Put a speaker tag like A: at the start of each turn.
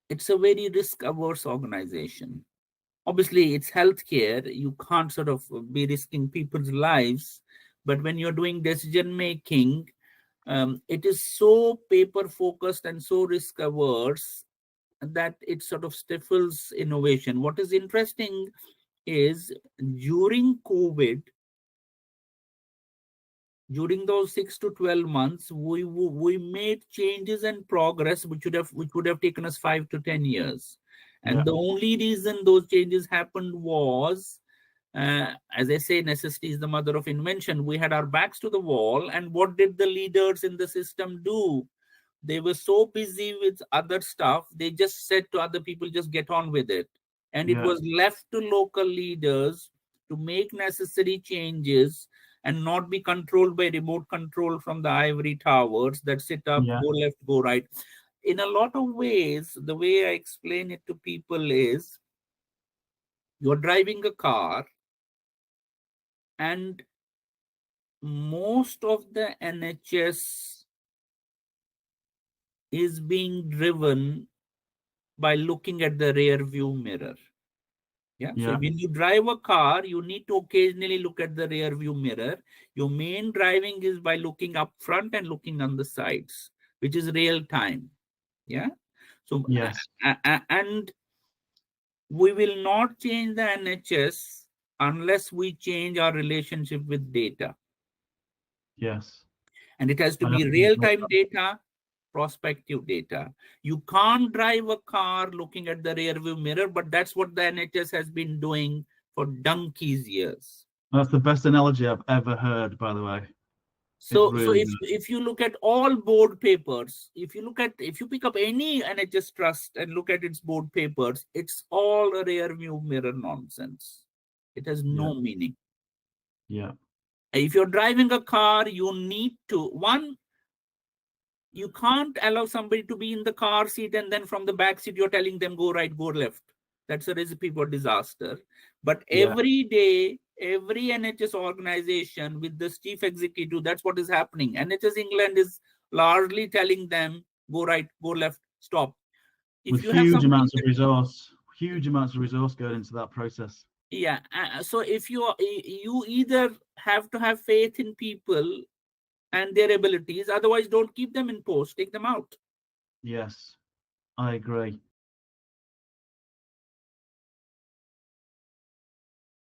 A: it's a very risk-averse organization. Obviously, it's healthcare. You can't sort of be risking people's lives. But when you're doing decision making, it is so paper focused and so risk averse that it sort of stifles innovation. What is interesting is during COVID, during those 6 to 12 months, we made changes and progress which would have taken us 5 to 10 years. And
B: Yeah.
A: the only reason those changes happened was, as I say, necessity is the mother of invention. We had our backs to the wall, and what did the leaders in the system do? They were so busy with other stuff, they just said to other people, just get on with it. And it
B: Yeah.
A: was left to local leaders to make necessary changes and not be controlled by remote control from the ivory towers that sit up,
B: Yeah.
A: go left, go right. In a lot of ways, the way I explain it to people is, you're driving a car, and most of the NHS is being driven by looking at the rear view mirror. Yeah. So
B: Yeah.
A: when you drive a car, you need to occasionally look at the rear view mirror. Your main driving is by looking up front and looking on the sides, which is real time. Yeah. So,
B: Yes.
A: and we will not change the NHS unless we change our relationship with data.
B: Yes.
A: And it has to
B: I
A: be
B: absolutely
A: real
B: agree with
A: time
B: that.
A: data, prospective data. You can't drive a car looking at the rear view mirror, but that's what the NHS has been doing for donkey's years.
B: That's the best analogy I've ever heard, by the way. It's
A: So
B: really
A: if
B: good.
A: if you look at all board papers, if you pick up any NHS trust and look at its board papers, it's all a rear view mirror nonsense. It has
B: Yeah.
A: no meaning.
B: Yeah.
A: If you're driving a car, you need to, one, you can't allow somebody to be in the car seat and then from the back seat you're telling them go right, go left. That's a recipe for disaster. But
B: Yeah.
A: every day, every NHS organization with this chief executive, that's what is happening. NHS England is largely telling them go right, go left, stop.
B: With
A: If you have
B: huge
A: somebody in
B: amounts of
A: the,
B: resource, huge amounts of resource going into that process.
A: yeah, so if you either have to have faith in people and their abilities, otherwise don't keep them in post, take them out.
B: Yes, I agree.